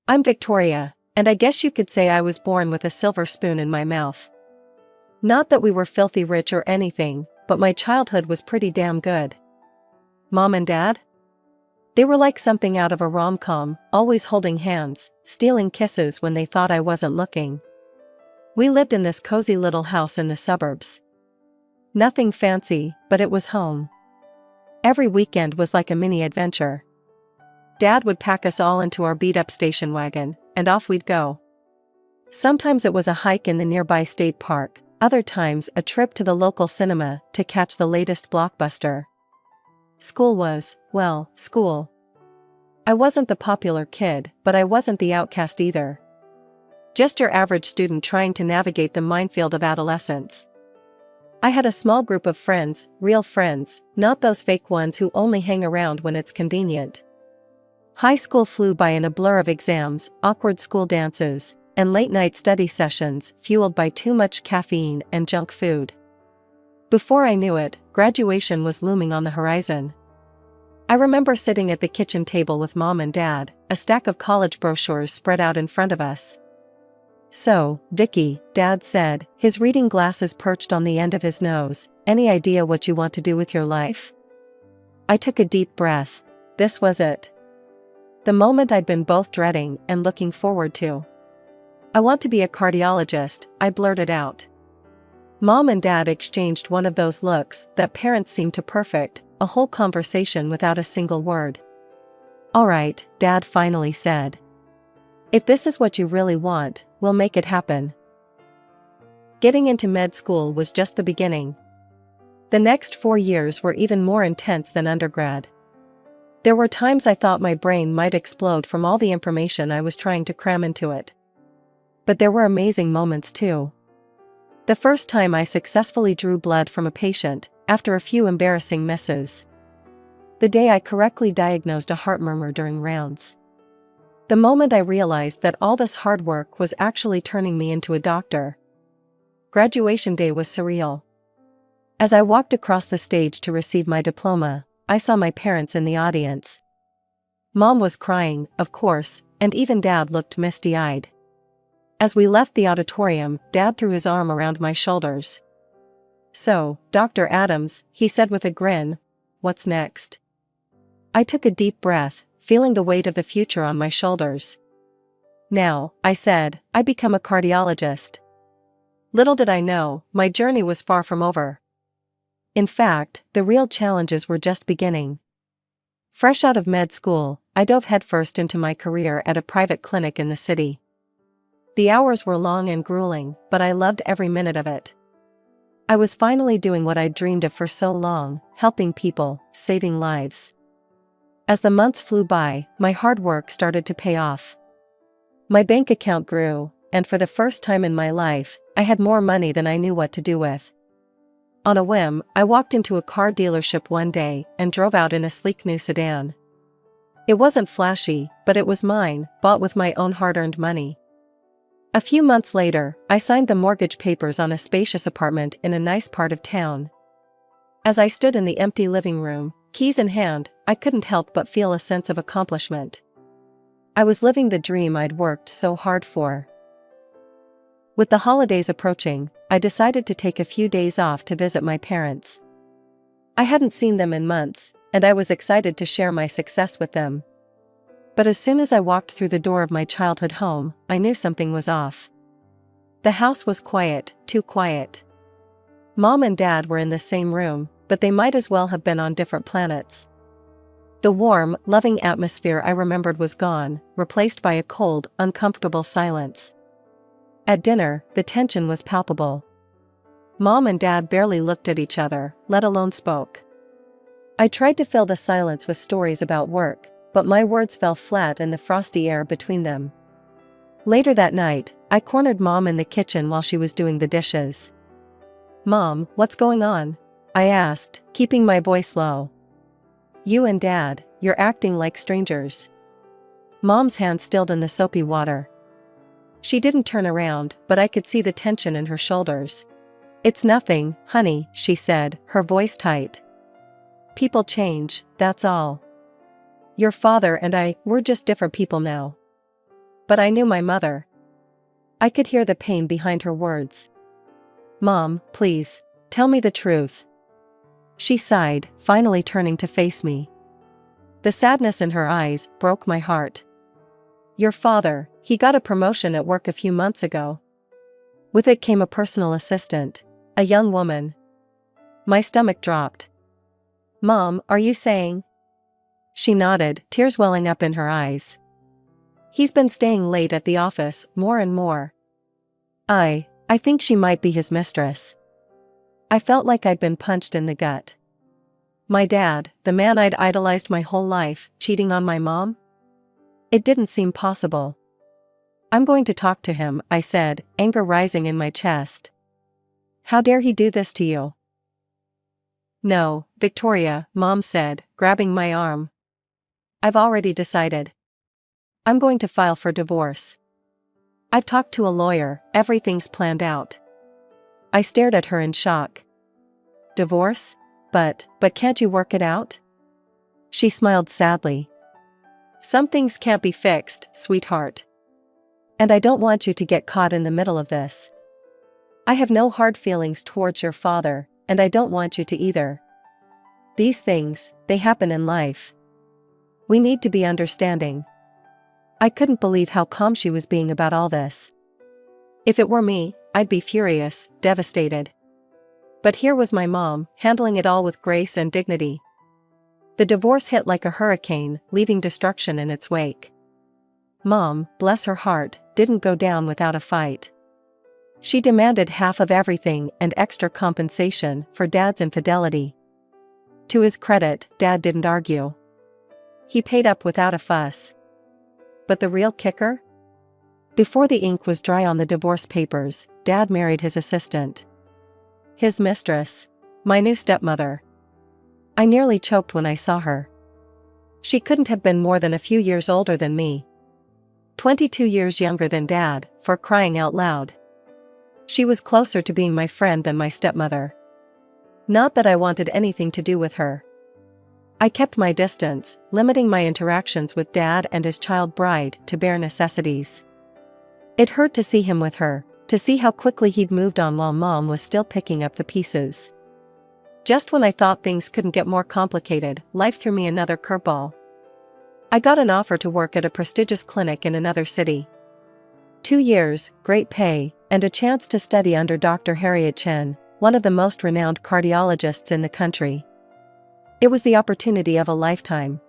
I'm Victoria, and I guess you could say I was born with a silver spoon in my mouth. Not that we were filthy rich or anything, but my childhood was pretty damn good. Mom and Dad? They were like something out of a rom-com, always holding hands, stealing kisses when they thought I wasn't looking. We lived in this cozy little house in the suburbs. Nothing fancy, but it was home. Every weekend was like a mini adventure. Dad would pack us all into our beat-up station wagon, and off we'd go. Sometimes it was a hike in the nearby state park, other times a trip to the local cinema to catch the latest blockbuster. School was, well, school. I wasn't the popular kid, but I wasn't the outcast either. Just your average student trying to navigate the minefield of adolescence. I had a small group of friends, real friends, not those fake ones who only hang around when it's convenient. High school flew by in a blur of exams, awkward school dances, and late-night study sessions fueled by too much caffeine and junk food. Before I knew it, graduation was looming on the horizon. I remember sitting at the kitchen table with Mom and Dad, a stack of college brochures spread out in front of us. "So, Vicky," Dad said, his reading glasses perched on the end of his nose, "any idea what you want to do with your life?" I took a deep breath. This was it. The moment I'd been both dreading and looking forward to. "I want to be a cardiologist," I blurted out. Mom and Dad exchanged one of those looks that parents seem to perfect, a whole conversation without a single word. "All right," Dad finally said. "If this is what you really want, we'll make it happen." Getting into med school was just the beginning. The next 4 years were even more intense than undergrad. There were times I thought my brain might explode from all the information I was trying to cram into it. But there were amazing moments too. The first time I successfully drew blood from a patient, after a few embarrassing misses. The day I correctly diagnosed a heart murmur during rounds. The moment I realized that all this hard work was actually turning me into a doctor. Graduation day was surreal. As I walked across the stage to receive my diploma, I saw my parents in the audience. Mom was crying, of course, and even Dad looked misty-eyed. As we left the auditorium, Dad threw his arm around my shoulders. "So, Dr. Adams," he said with a grin, "what's next?" I took a deep breath, feeling the weight of the future on my shoulders. "Now," I said, "I become a cardiologist." Little did I know, my journey was far from over. In fact, the real challenges were just beginning. Fresh out of med school, I dove headfirst into my career at a private clinic in the city. The hours were long and grueling, but I loved every minute of it. I was finally doing what I'd dreamed of for so long, helping people, saving lives. As the months flew by, my hard work started to pay off. My bank account grew, and for the first time in my life, I had more money than I knew what to do with. On a whim, I walked into a car dealership one day and drove out in a sleek new sedan. It wasn't flashy, but it was mine, bought with my own hard-earned money. A few months later, I signed the mortgage papers on a spacious apartment in a nice part of town. As I stood in the empty living room, keys in hand, I couldn't help but feel a sense of accomplishment. I was living the dream I'd worked so hard for. With the holidays approaching, I decided to take a few days off to visit my parents. I hadn't seen them in months, and I was excited to share my success with them. But as soon as I walked through the door of my childhood home, I knew something was off. The house was quiet, too quiet. Mom and Dad were in the same room, but they might as well have been on different planets. The warm, loving atmosphere I remembered was gone, replaced by a cold, uncomfortable silence. At dinner, the tension was palpable. Mom and Dad barely looked at each other, let alone spoke. I tried to fill the silence with stories about work, but my words fell flat in the frosty air between them. Later that night, I cornered Mom in the kitchen while she was doing the dishes. "Mom, what's going on?" I asked, keeping my voice low. "You and Dad, you're acting like strangers." Mom's hand stilled in the soapy water. She didn't turn around, but I could see the tension in her shoulders. "It's nothing, honey," she said, her voice tight. "People change, that's all. Your father and we're just different people now." But I knew my mother. I could hear the pain behind her words. Mom, please, tell me the truth. She sighed, finally turning to face me. The sadness in her eyes broke my heart. Your father, he got a promotion at work a few months ago. With it came a personal assistant, a young woman. My stomach dropped. Mom, are you saying? She nodded, tears welling up in her eyes. He's been staying late at the office, more and more. I think she might be his mistress. I felt like I'd been punched in the gut. My dad, the man I'd idolized my whole life, cheating on my mom? It didn't seem possible. I'm going to talk to him, I said, anger rising in my chest. How dare he do this to you? No, Victoria, Mom said, grabbing my arm. I've already decided. I'm going to file for divorce. I've talked to a lawyer, everything's planned out. I stared at her in shock. Divorce? But can't you work it out? She smiled sadly. Some things can't be fixed, sweetheart. And I don't want you to get caught in the middle of this. I have no hard feelings towards your father, and I don't want you to either. These things, they happen in life. We need to be understanding. I couldn't believe how calm she was being about all this. If it were me, I'd be furious, devastated. But here was my mom, handling it all with grace and dignity. The divorce hit like a hurricane, leaving destruction in its wake. Mom, bless her heart, didn't go down without a fight. She demanded half of everything and extra compensation for Dad's infidelity. To his credit, Dad didn't argue. He paid up without a fuss. But the real kicker? Before the ink was dry on the divorce papers, Dad married his assistant. His mistress, my new stepmother. I nearly choked when I saw her. She couldn't have been more than a few years older than me. 22 years younger than Dad, for crying out loud. She was closer to being my friend than my stepmother. Not that I wanted anything to do with her. I kept my distance, limiting my interactions with Dad and his child bride to bare necessities. It hurt to see him with her, to see how quickly he'd moved on while Mom was still picking up the pieces. Just when I thought things couldn't get more complicated, life threw me another curveball. I got an offer to work at a prestigious clinic in another city. 2 years, great pay, and a chance to study under Dr. Harriet Chen, one of the most renowned cardiologists in the country. It was the opportunity of a lifetime.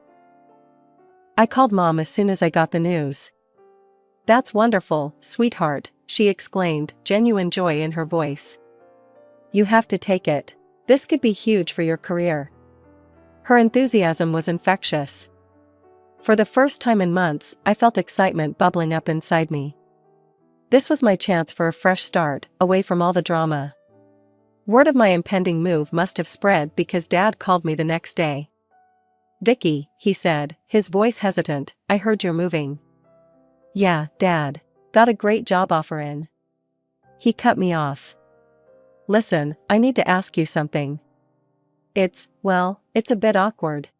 I called Mom as soon as I got the news. That's wonderful, sweetheart, she exclaimed, genuine joy in her voice. You have to take it. This could be huge for your career. Her enthusiasm was infectious. For the first time in months, I felt excitement bubbling up inside me. This was my chance for a fresh start, away from all the drama. Word of my impending move must have spread because Dad called me the next day. Vicky, he said, his voice hesitant, I heard you're moving. Yeah, Dad. Got a great job offer in. He cut me off. Listen, I need to ask you something. It's a bit awkward.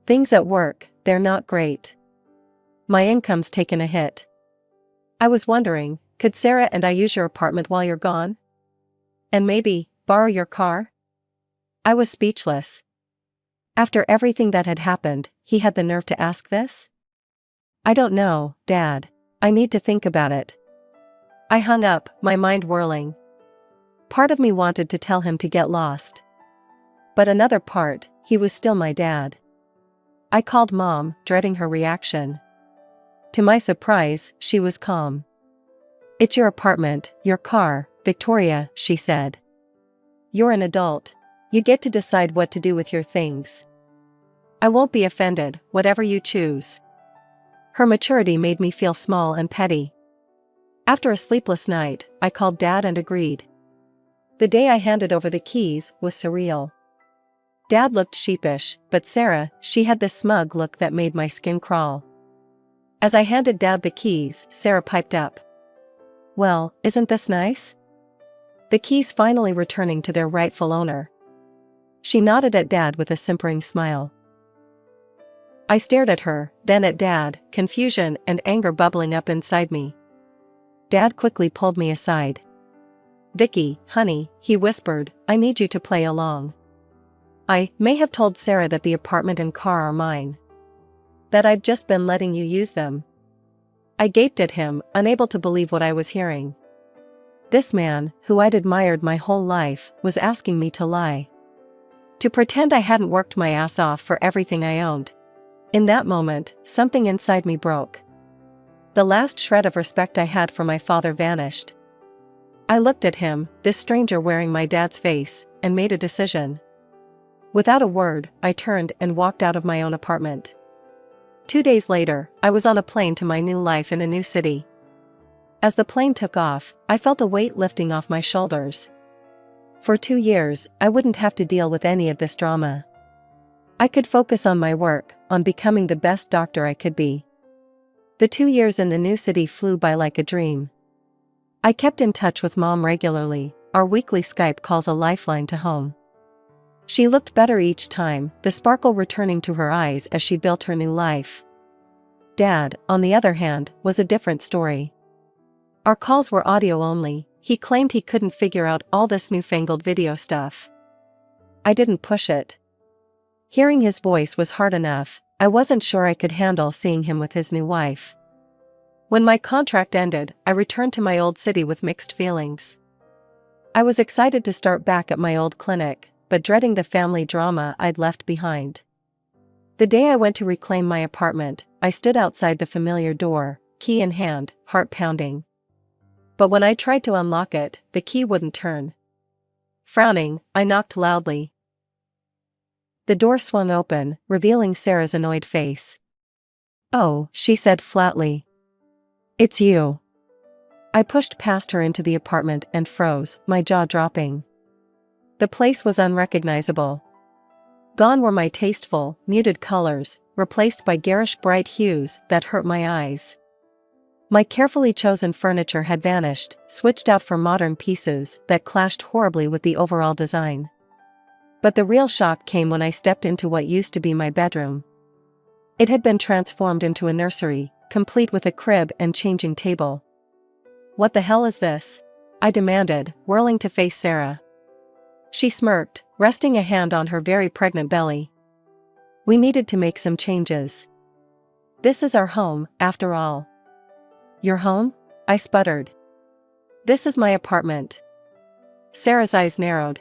Things at work, they're not great. My income's taken a hit. I was wondering, could Sarah and I use your apartment while you're gone? And maybe, borrow your car? I was speechless. After everything that had happened, he had the nerve to ask this? I don't know, Dad. I need to think about it. I hung up, my mind whirling. Part of me wanted to tell him to get lost. But another part, he was still my dad. I called Mom, dreading her reaction. To my surprise, she was calm. It's your apartment, your car, Victoria, she said. You're an adult. You get to decide what to do with your things. I won't be offended, whatever you choose. Her maturity made me feel small and petty. After a sleepless night, I called Dad and agreed. The day I handed over the keys was surreal. Dad looked sheepish, but Sarah, she had this smug look that made my skin crawl. As I handed Dad the keys, Sarah piped up. Well, isn't this nice? The keys finally returning to their rightful owner. She nodded at Dad with a simpering smile. I stared at her, then at Dad, confusion and anger bubbling up inside me. Dad quickly pulled me aside. "Vicky, honey," he whispered, "I need you to play along. I may have told Sarah that the apartment and car are mine. That I've just been letting you use them." I gaped at him, unable to believe what I was hearing. This man, who I'd admired my whole life, was asking me to lie. To pretend I hadn't worked my ass off for everything I owned. In that moment, something inside me broke. The last shred of respect I had for my father vanished. I looked at him, this stranger wearing my dad's face, and made a decision. Without a word, I turned and walked out of my own apartment. 2 days later, I was on a plane to my new life in a new city. As the plane took off, I felt a weight lifting off my shoulders. For 2 years, I wouldn't have to deal with any of this drama. I could focus on my work, on becoming the best doctor I could be. The 2 years in the new city flew by like a dream. I kept in touch with Mom regularly, our weekly Skype calls a lifeline to home. She looked better each time, the sparkle returning to her eyes as she built her new life. Dad, on the other hand, was a different story. Our calls were audio only. He claimed he couldn't figure out all this newfangled video stuff. I didn't push it. Hearing his voice was hard enough. I wasn't sure I could handle seeing him with his new wife. When my contract ended, I returned to my old city with mixed feelings. I was excited to start back at my old clinic, but dreading the family drama I'd left behind. The day I went to reclaim my apartment, I stood outside the familiar door, key in hand, heart pounding. But when I tried to unlock it, the key wouldn't turn. Frowning, I knocked loudly. The door swung open, revealing Sarah's annoyed face. "Oh," she said flatly. "It's you." I pushed past her into the apartment and froze, my jaw dropping. The place was unrecognizable. Gone were my tasteful, muted colors, replaced by garish bright hues that hurt my eyes. My carefully chosen furniture had vanished, switched out for modern pieces that clashed horribly with the overall design. But the real shock came when I stepped into what used to be my bedroom. It had been transformed into a nursery, complete with a crib and changing table. "What the hell is this?" I demanded, whirling to face Sarah. She smirked, resting a hand on her very pregnant belly. "We needed to make some changes. This is our home, after all." "Your home?" I sputtered. "This is my apartment." Sarah's eyes narrowed.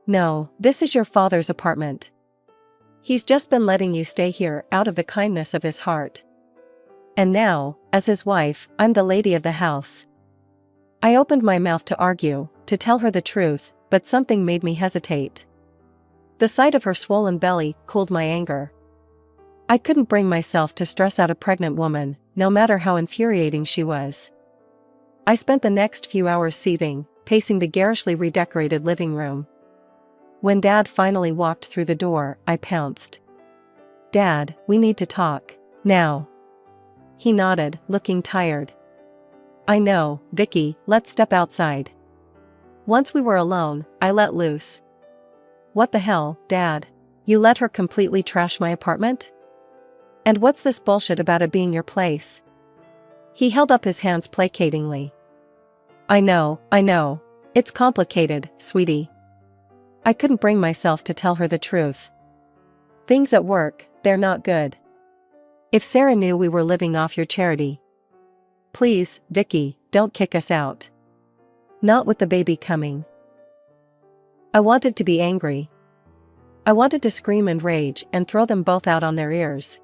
"No, this is your father's apartment. He's just been letting you stay here out of the kindness of his heart. And now, as his wife, I'm the lady of the house." I opened my mouth to argue, to tell her the truth, but something made me hesitate. The sight of her swollen belly cooled my anger. I couldn't bring myself to stress out a pregnant woman, no matter how infuriating she was. I spent the next few hours seething, pacing the garishly redecorated living room. When Dad finally walked through the door, I pounced. "Dad, we need to talk. Now." He nodded, looking tired. "I know, Vicky, let's step outside." Once we were alone, I let loose. "What the hell, Dad? You let her completely trash my apartment? And what's this bullshit about it being your place?" He held up his hands placatingly. I know. It's complicated, sweetie." I couldn't bring myself to tell her the truth. "Things at work, they're not good. If Sarah knew we were living off your charity. Please, Vicky, don't kick us out. Not with the baby coming." I wanted to be angry. I wanted to scream and rage and throw them both out on their ears.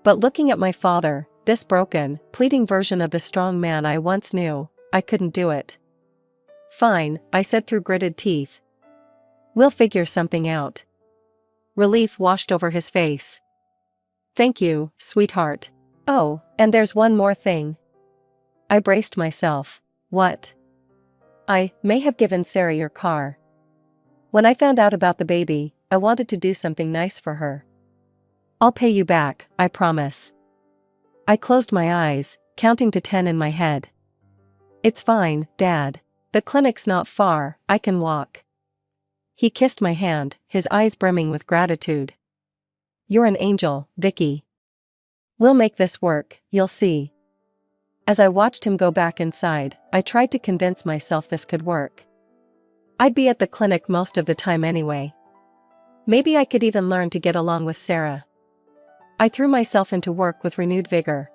But looking at my father, this broken, pleading version of the strong man I once knew, I couldn't do it. "Fine," I said through gritted teeth. "We'll figure something out." Relief washed over his face. "Thank you, sweetheart. Oh, and there's one more thing." I braced myself. "What?" "I may have given Sarah your car. When I found out about the baby, I wanted to do something nice for her. I'll pay you back, I promise." I closed my eyes, counting to 10 in my head. "It's fine, Dad. The clinic's not far, I can walk." He kissed my hand, his eyes brimming with gratitude. You're an angel, Vicky. We'll make this work, you'll see. As I watched him go back inside, I tried to convince myself this could work. I'd be at the clinic most of the time anyway. Maybe I could even learn to get along with Sarah. I threw myself into work with renewed vigor.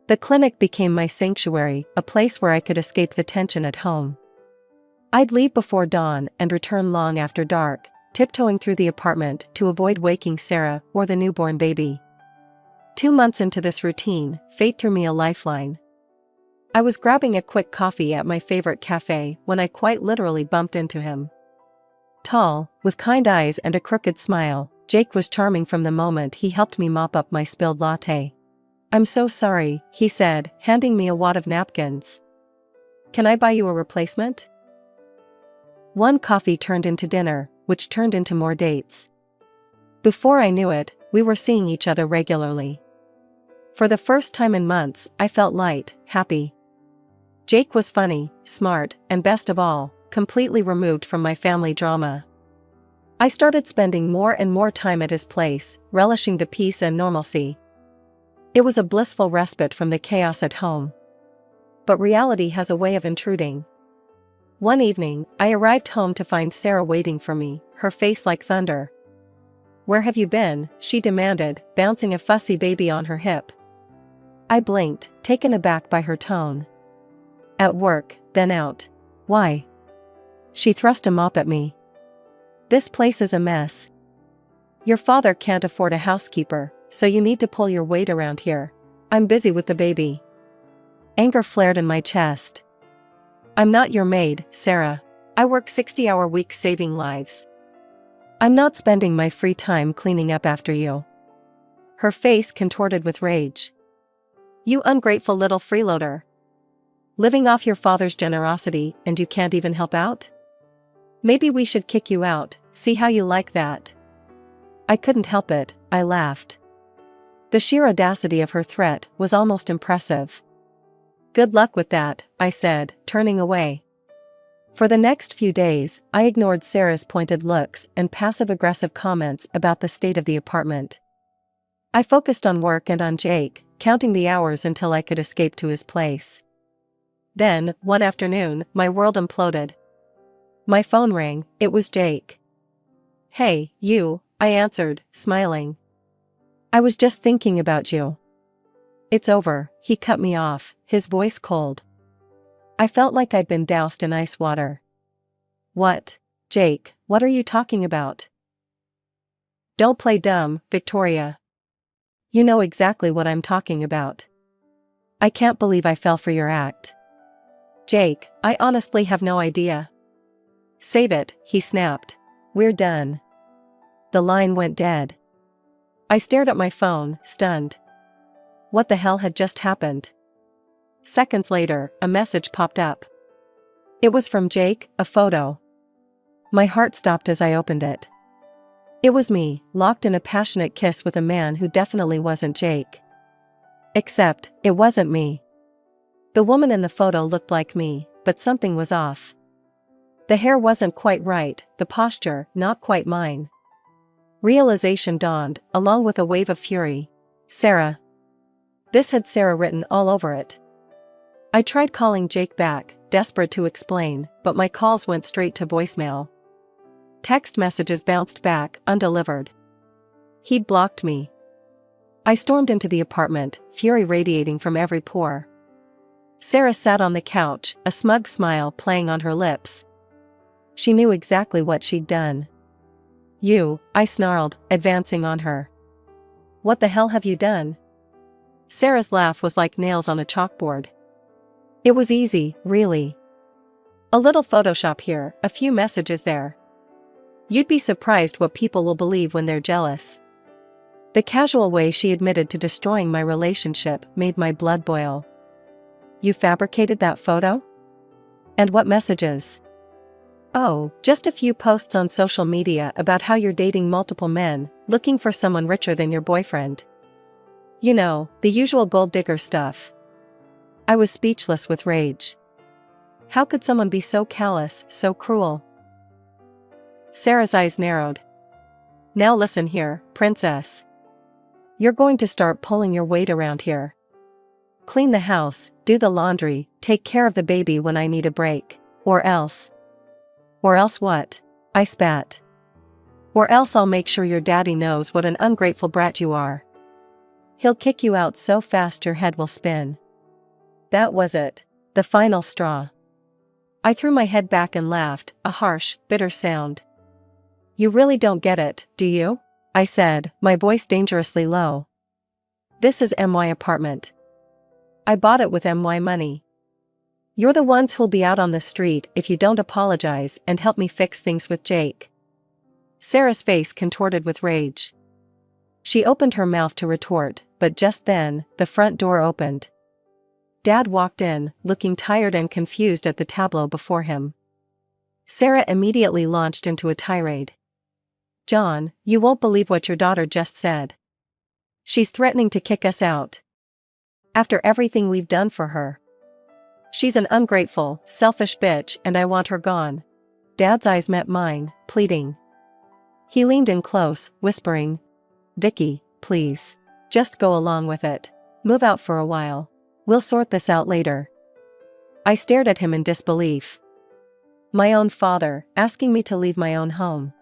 The clinic became my sanctuary, a place where I could escape the tension at home. I'd leave before dawn and return long after dark, tiptoeing through the apartment to avoid waking Sarah or the newborn baby. 2 months into this routine, fate threw me a lifeline. I was grabbing a quick coffee at my favorite cafe when I quite literally bumped into him. Tall, with kind eyes and a crooked smile, Jake was charming from the moment he helped me mop up my spilled latte. "I'm so sorry," he said, handing me a wad of napkins. "Can I buy you a replacement?" One coffee turned into dinner, which turned into more dates. Before I knew it, we were seeing each other regularly. For the first time in months, I felt light, happy. Jake was funny, smart, and best of all, completely removed from my family drama. I started spending more and more time at his place, relishing the peace and normalcy. It was a blissful respite from the chaos at home. But reality has a way of intruding. One evening, I arrived home to find Sarah waiting for me, her face like thunder. "Where have you been?" she demanded, bouncing a fussy baby on her hip. I blinked, taken aback by her tone. "At work, then out." "Why?" She thrust a mop at me. "This place is a mess. Your father can't afford a housekeeper, so you need to pull your weight around here. I'm busy with the baby." Anger flared in my chest. "I'm not your maid, Sarah. I work 60-hour weeks saving lives. I'm not spending my free time cleaning up after you." Her face contorted with rage. "You ungrateful little freeloader. Living off your father's generosity and you can't even help out? Maybe we should kick you out, see how you like that." I couldn't help it, I laughed. The sheer audacity of her threat was almost impressive. "Good luck with that," I said, turning away. For the next few days, I ignored Sarah's pointed looks and passive-aggressive comments about the state of the apartment. I focused on work and on Jake, counting the hours until I could escape to his place. Then, one afternoon, my world imploded. My phone rang, it was Jake. "Hey, you," I answered, smiling. "I was just thinking about you." "It's over," he cut me off, his voice cold. I felt like I'd been doused in ice water. "What? Jake, what are you talking about?" "Don't play dumb, Victoria. You know exactly what I'm talking about. I can't believe I fell for your act." "Jake, I honestly have no idea." "Save it," he snapped. "We're done." The line went dead. I stared at my phone, stunned. What the hell had just happened? Seconds later, a message popped up. It was from Jake, a photo. My heart stopped as I opened it. It was me, locked in a passionate kiss with a man who definitely wasn't Jake. Except, it wasn't me. The woman in the photo looked like me, but something was off. The hair wasn't quite right, the posture, not quite mine. Realization dawned, along with a wave of fury. Sarah. This had Sarah written all over it. I tried calling Jake back, desperate to explain, but my calls went straight to voicemail. Text messages bounced back, undelivered. He'd blocked me. I stormed into the apartment, fury radiating from every pore. Sarah sat on the couch, a smug smile playing on her lips. She knew exactly what she'd done. "You," I snarled, advancing on her. "What the hell have you done?" Sarah's laugh was like nails on a chalkboard. "It was easy, really. A little Photoshop here, a few messages there. You'd be surprised what people will believe when they're jealous." The casual way she admitted to destroying my relationship made my blood boil. "You fabricated that photo? And what messages?" "Oh, just a few posts on social media about how you're dating multiple men, looking for someone richer than your boyfriend. You know, the usual gold digger stuff." I was speechless with rage. How could someone be so callous, so cruel? Sarah's eyes narrowed. Now listen here, princess. You're going to start pulling your weight around here. Clean the house, do the laundry, take care of the baby when I need a break. Or else. Or else what? I spat. Or else I'll make sure your daddy knows what an ungrateful brat you are. He'll kick you out so fast your head will spin. That was it. The final straw. I threw my head back and laughed, a harsh, bitter sound. You really don't get it, do you? I said, my voice dangerously low. This is my apartment. I bought it with my money. You're the ones who'll be out on the street if you don't apologize and help me fix things with Jake. Sarah's face contorted with rage. She opened her mouth to retort, but just then, the front door opened. Dad walked in, looking tired and confused at the tableau before him. Sarah immediately launched into a tirade. John, you won't believe what your daughter just said. She's threatening to kick us out. After everything we've done for her. She's an ungrateful, selfish bitch and I want her gone. Dad's eyes met mine, pleading. He leaned in close, whispering, Vicky, please. Just go along with it. Move out for a while. We'll sort this out later. I stared at him in disbelief. My own father, asking me to leave my own home.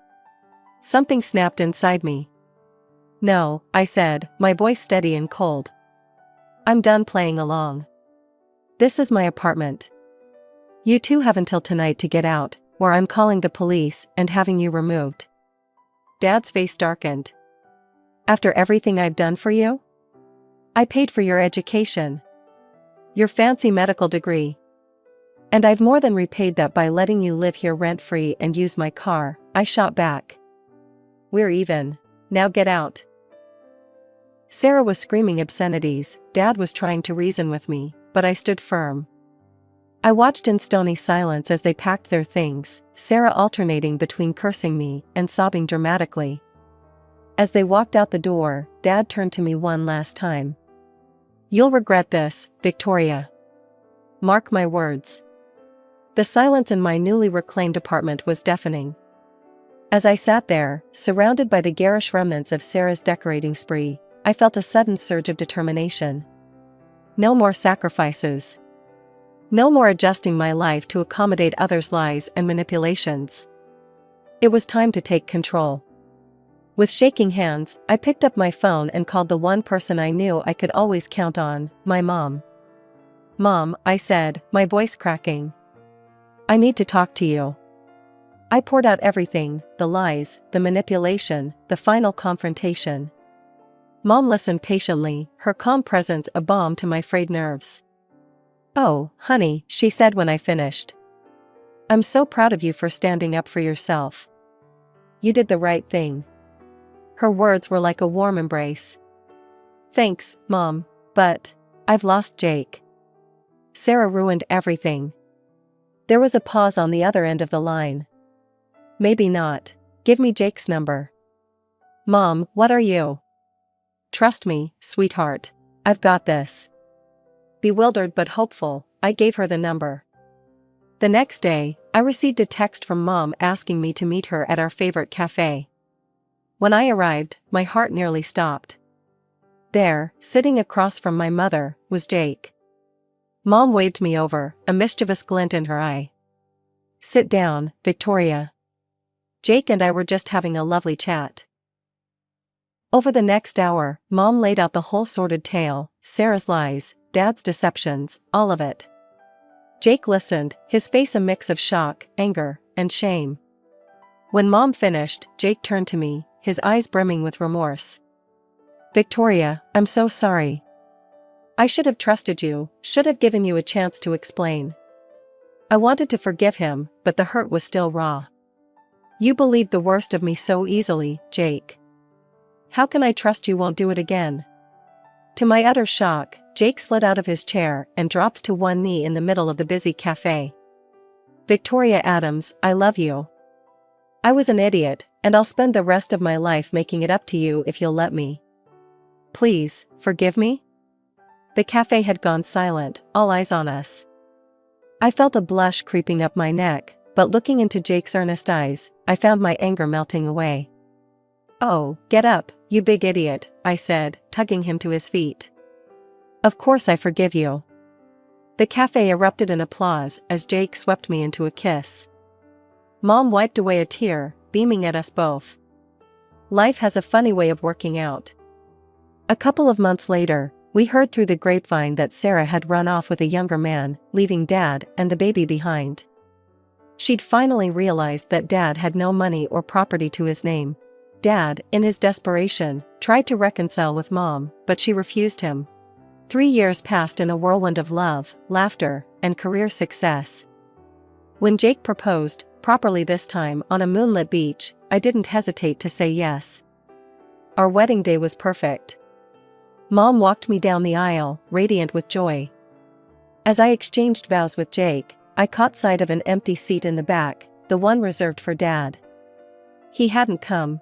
Something snapped inside me. No, I said, my voice steady and cold. I'm done playing along. This is my apartment. You two have until tonight to get out, or I'm calling the police and having you removed. Dad's face darkened. After everything I've done for you? I paid for your education. Your fancy medical degree. And I've more than repaid that by letting you live here rent-free and use my car, I shot back. We're even. Now get out. Sarah was screaming obscenities, Dad was trying to reason with me, but I stood firm. I watched in stony silence as they packed their things, Sarah alternating between cursing me and sobbing dramatically. As they walked out the door, Dad turned to me one last time. You'll regret this, Victoria. Mark my words. The silence in my newly reclaimed apartment was deafening. As I sat there, surrounded by the garish remnants of Sarah's decorating spree, I felt a sudden surge of determination. No more sacrifices. No more adjusting my life to accommodate others' lies and manipulations. It was time to take control. With shaking hands, I picked up my phone and called the one person I knew I could always count on, my mom. Mom, I said, my voice cracking. I need to talk to you. I poured out everything, the lies, the manipulation, the final confrontation. Mom listened patiently, her calm presence a balm to my frayed nerves. Oh, honey, she said when I finished. I'm so proud of you for standing up for yourself. You did the right thing. Her words were like a warm embrace. Thanks, Mom, but I've lost Jake. Sarah ruined everything. There was a pause on the other end of the line. Maybe not. Give me Jake's number. Mom, what are you? Trust me, sweetheart. I've got this. Bewildered but hopeful, I gave her the number. The next day, I received a text from Mom asking me to meet her at our favorite cafe. When I arrived, my heart nearly stopped. There, sitting across from my mother, was Jake. Mom waved me over, a mischievous glint in her eye. Sit down, Victoria. Jake and I were just having a lovely chat. Over the next hour, Mom laid out the whole sordid tale, Sarah's lies, Dad's deceptions, all of it. Jake listened, his face a mix of shock, anger, and shame. When Mom finished, Jake turned to me, his eyes brimming with remorse. Victoria, I'm so sorry. I should have trusted you, should have given you a chance to explain. I wanted to forgive him, but the hurt was still raw. You believed the worst of me so easily, Jake. How can I trust you won't do it again? To my utter shock, Jake slid out of his chair and dropped to one knee in the middle of the busy cafe. Victoria Adams, I love you. I was an idiot, and I'll spend the rest of my life making it up to you if you'll let me. Please, forgive me? The cafe had gone silent, all eyes on us. I felt a blush creeping up my neck, but looking into Jake's earnest eyes, I found my anger melting away. Oh, get up, you big idiot, I said, tugging him to his feet. Of course I forgive you. The cafe erupted in applause as Jake swept me into a kiss. Mom wiped away a tear, beaming at us both. Life has a funny way of working out. A couple of months later, we heard through the grapevine that Sarah had run off with a younger man, leaving Dad and the baby behind. She'd finally realized that Dad had no money or property to his name. Dad, in his desperation, tried to reconcile with Mom, but she refused him. 3 years passed in a whirlwind of love, laughter, and career success. When Jake proposed, properly this time on a moonlit beach, I didn't hesitate to say yes. Our wedding day was perfect. Mom walked me down the aisle, radiant with joy. As I exchanged vows with Jake, I caught sight of an empty seat in the back, the one reserved for Dad. He hadn't come.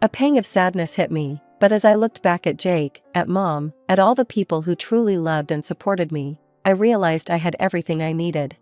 A pang of sadness hit me, but as I looked back at Jake, at Mom, at all the people who truly loved and supported me, I realized I had everything I needed.